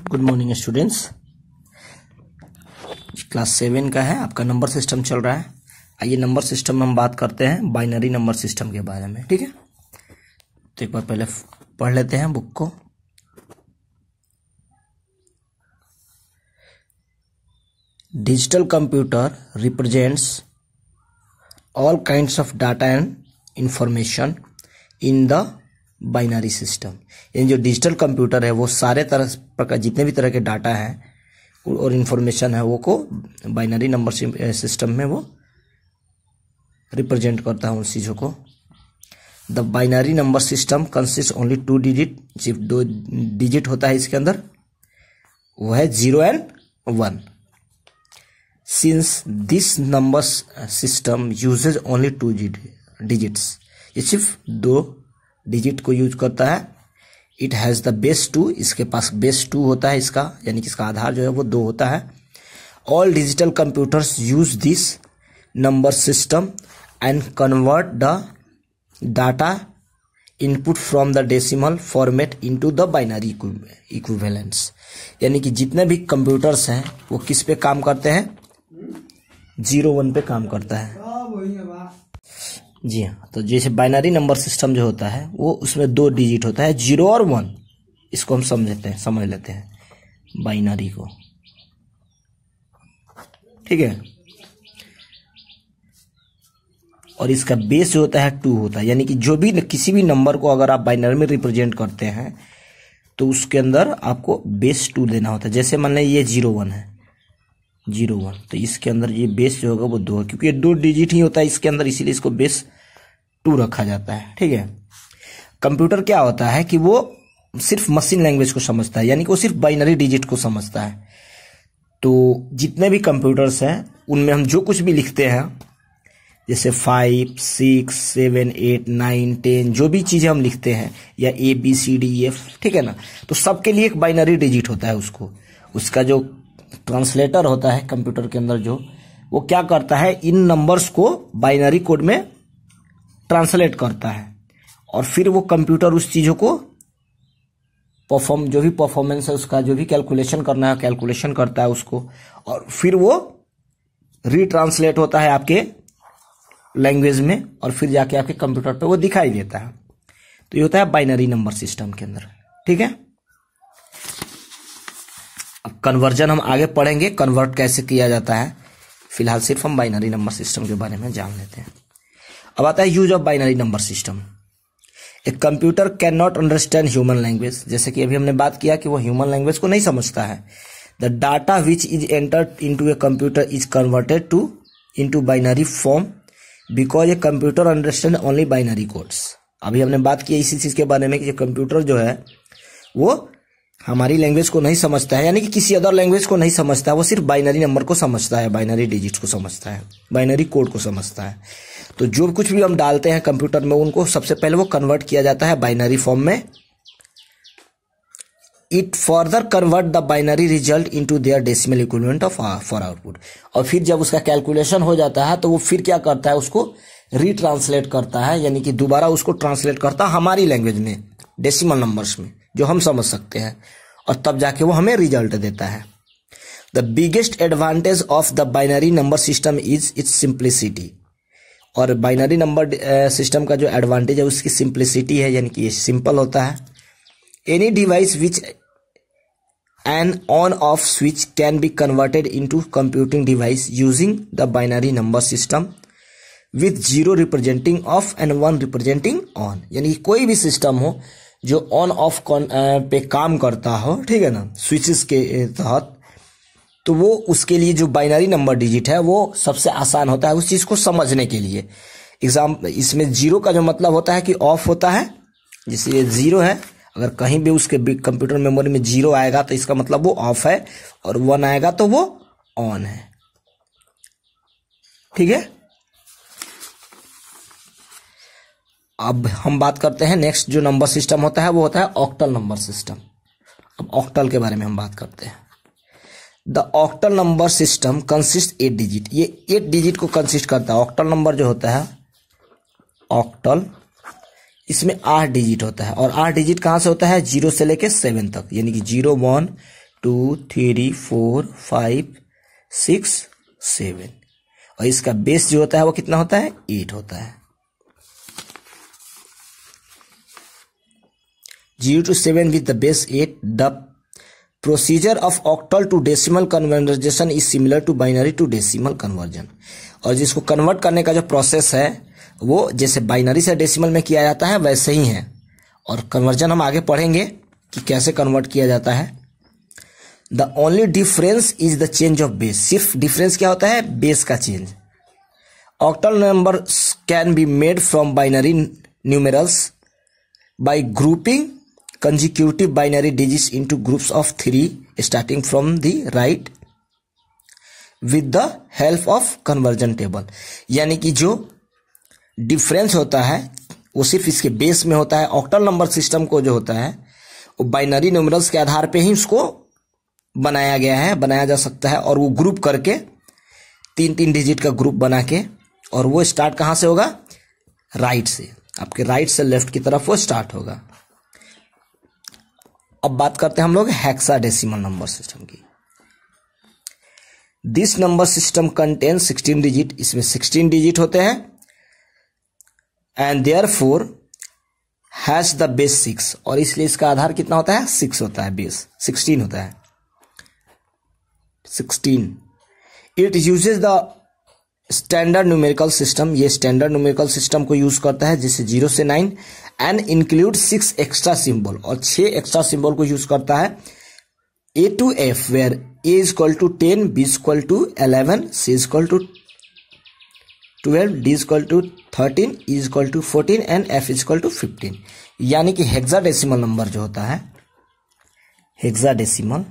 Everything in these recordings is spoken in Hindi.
Good morning students. क्लास 7 का है, आपका नंबर सिस्टम चल रहा है। आइए नंबर सिस्टम में हम बात करते हैं बाइनरी नंबर सिस्टम के बारे में, ठीक है। तो एक बार पहले पढ़ लेते हैं बुक को। Digital computer represents all kinds of data and information in the binary system. यानी जो डिजिटल कंप्यूटर है वो सारे प्रकार जितने भी तरह के डाटा हैं और इंफॉर्मेशन है वो को बाइनरी नंबर सिस्टम में वो रिप्रेजेंट करता है उन चीज़ों को। The binary number system consist only 2 digit, सिर्फ 2 डिजिट होता है इसके अंदर, वो है 0 and 1। Since this number system uses only 2 digits, ये सिर्फ 2 डिजिट को यूज करता है। इट हैज़ द बेस 2, इसके पास बेस 2 होता है इसका, यानी कि इसका आधार जो है वो 2 होता है। All digital computers use this number system and convert the data input from the decimal format into the binary equivalence. यानी कि जितने भी कंप्यूटर्स हैं वो किस पे काम करते हैं, 0-1 पे काम करता है। जी हाँ, तो जैसे बाइनरी नंबर सिस्टम जो होता है वो उसमें 2 डिजिट होता है, 0 और 1। इसको हम समझ लेते हैं बाइनरी को, ठीक है। और इसका बेस जो होता है 2 होता है, यानी कि जो भी किसी भी नंबर को अगर आप बाइनरी में रिप्रेजेंट करते हैं तो उसके अंदर आपको बेस 2 देना होता है। जैसे मान लें ये 0-1 है, 0-1, तो इसके अंदर ये बेस जो होगा वो 2 है, क्योंकि ये 2 डिजिट ही होता है इसके अंदर, इसीलिए इसको बेस 2 रखा जाता है, ठीक है। कंप्यूटर क्या होता है कि वो सिर्फ मशीन लैंग्वेज को समझता है, यानी कि वो सिर्फ बाइनरी डिजिट को समझता है। तो जितने भी कंप्यूटर्स हैं उनमें हम जो कुछ भी लिखते हैं, जैसे 5, 6, 7, 8, 9, 10, जो भी चीजें हम लिखते हैं, या ABCDEF, ठीक है ना, तो सबके लिए एक बाइनरी डिजिट होता है। उसका जो ट्रांसलेटर होता है कंप्यूटर के अंदर, जो वो क्या करता है, इन नंबर्स को बाइनरी कोड में ट्रांसलेट करता है, और फिर वो कंप्यूटर उस चीजों को जो भी परफॉर्मेंस है उसका, जो भी कैलकुलेशन करना है कैलकुलेशन करता है उसको, और फिर वो रीट्रांसलेट होता है आपके लैंग्वेज में, और फिर जाके आपके कंप्यूटर पे वो दिखाई देता है। तो ये होता है बाइनरी नंबर सिस्टम के अंदर, ठीक है। अब कन्वर्जन हम आगे पढ़ेंगे, कन्वर्ट कैसे किया जाता है। फिलहाल सिर्फ हम बाइनरी नंबर सिस्टम के बारे में जान लेते हैं। अब आता है use of binary number system. A computer can not understand human language, जैसे कि अभी हमने बात किया कि वो ह्यूमन लैंग्वेज को नहीं समझता है। The data which is entered into a computer is converted into binary form because a computer understand only binary codes. अभी हमने बात की इसी चीज के बारे में कि कंप्यूटर जो है वो हमारी लैंग्वेज को नहीं समझता है, यानी कि किसी अदर लैंग्वेज को नहीं समझता है, वो सिर्फ बाइनरी नंबर को समझता है, बाइनरी डिजिट्स को समझता है, बाइनरी कोड को समझता है। तो जो कुछ भी हम डालते हैं कंप्यूटर में उनको सबसे पहले वो कन्वर्ट किया जाता है बाइनरी फॉर्म में। It further convert the binary result into their decimal equivalent for output. और फिर जब उसका कैलकुलेशन हो जाता है तो वो फिर क्या करता है, उसको रीट्रांसलेट करता है, यानी कि दोबारा उसको ट्रांसलेट करता है हमारी लैंग्वेज में, डेसिमल नंबर्स में जो हम समझ सकते हैं, और तब जाके वो हमें रिजल्ट देता है। The biggest advantage of the binary number system is it's simplicity. और बाइनरी नंबर सिस्टम का जो एडवांटेज है उसकी सिंप्लिसिटी है, यानी कि ये सिंपल होता है। Any device which N on off switch can be converted into computing device using the binary number system with 0 representing of and 1 representing on. यानी कोई भी सिस्टम हो जो ऑन ऑफ पे काम करता हो, ठीक है ना, स्विचेस के तहत, तो वो उसके लिए जो बाइनरी नंबर डिजिट है वो सबसे आसान होता है उस चीज को समझने के लिए। इसमें 0 का जो मतलब होता है कि ऑफ होता है, जैसे ये 0 है, अगर कहीं भी उसके कंप्यूटर मेमोरी में 0 आएगा तो इसका मतलब वो ऑफ है, और 1 आएगा तो वो ऑन है, ठीक है। अब हम बात करते हैं नेक्स्ट जो नंबर सिस्टम होता है वो होता है ऑक्टल नंबर सिस्टम। अब ऑक्टल के बारे में हम बात करते हैं। The octal number system consist 8 digit, ये 8 डिजिट को कंसिस्ट करता है। ऑक्टल नंबर जो होता है ऑक्टल, इसमें 8 डिजिट होता है, और 8 डिजिट कहाँ से होता है, 0 से लेके 7 तक, यानी कि 0, 1, 2 3 4 5 6 7 और इसका बेस जो होता है वो कितना होता है 8 होता है। 0 to 7 with the base 8. The procedure of octal to decimal conversion is similar to binary to decimal conversion. और जिसको कन्वर्ट करने का जो प्रोसेस है वो जैसे बाइनरी से डेसिमल में किया जाता है वैसे ही है, और कन्वर्जन हम आगे पढ़ेंगे कि कैसे कन्वर्ट किया जाता है। The only difference is the change of base. सिर्फ डिफरेंस क्या होता है, बेस का change. Octal number can be made from binary numerals bye grouping consecutive binary digits into groups of 3 starting from the right with the help of conversion table। यानी कि जो डिफरेंस होता है वो सिर्फ इसके बेस में होता है। ऑक्टल नंबर सिस्टम को जो होता है वो बाइनरी न्यूमेरल्स के आधार पे ही उसको बनाया गया है, बनाया जा सकता है, और वो ग्रुप करके 3-3 डिजिट का ग्रुप बना के, और वो स्टार्ट कहां से होगा, राइट से, आपके राइट से लेफ्ट की तरफ वो स्टार्ट होगा। अब बात करते हैं हम लोग हेक्साडेसिमल नंबर सिस्टम की। This number system contain 16 digit, इसमें 16 डिजिट होते हैं, and therefore has the base 6, और इसलिए इसका आधार कितना होता है 6 होता है, बेस 16 होता है 16। It uses the standard numerical system, ये स्टैंडर्ड न्यूमेरिकल सिस्टम को यूज करता है जिसे 0 से 9, एंड इंक्लूड 6 एक्स्ट्रा सिंबल, और 6 एक्स्ट्रा सिंबल को यूज करता है A to F, where A is equal to 10, B is equal to 11, C is equal to 12, D is equal to 13, E is equal to 14 and F is equal to 15। यानी कि हेक्साडेसिमल नंबर जो होता है, हेक्साडेसिमल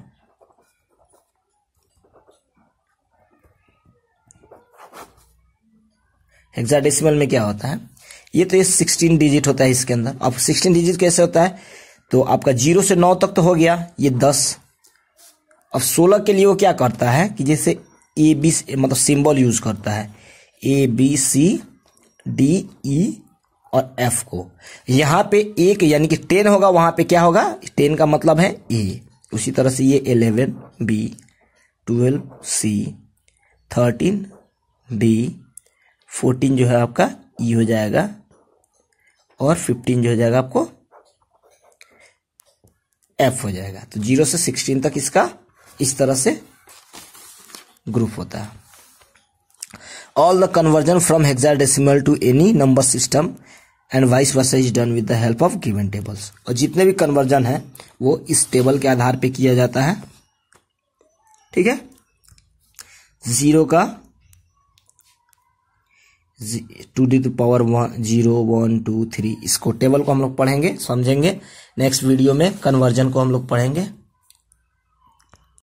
हेक्साडेसिमल में क्या होता है, ये तो ये 16 डिजिट होता है इसके अंदर। अब 16 डिजिट कैसे होता है, तो आपका 0 से 9 तक तो हो गया, ये 10। अब 16 के लिए वो क्या करता है कि जैसे ए बी मतलब सिंबल यूज करता है, ABCDE और F को, यहां पे एक यानी कि 10 होगा, वहां पे क्या होगा, 10 का मतलब है A। उसी तरह से ये 11B, 12C, 13D, 14 जो है आपका E हो जाएगा, और 15 जो हो जाएगा आपको F हो जाएगा। तो 0 से 16 तक इसका इस तरह से ग्रुप होता है। All the conversion from hexadecimal to any number system and vice versa is done with the help of given tables. और जितने भी कन्वर्जन है वो इस टेबल के आधार पे किया जाता है, ठीक है। 0 का 2^1 0 1 2 3, इसको टेबल को हम लोग पढ़ेंगे, समझेंगे। नेक्स्ट वीडियो में कन्वर्जन को हम लोग पढ़ेंगे।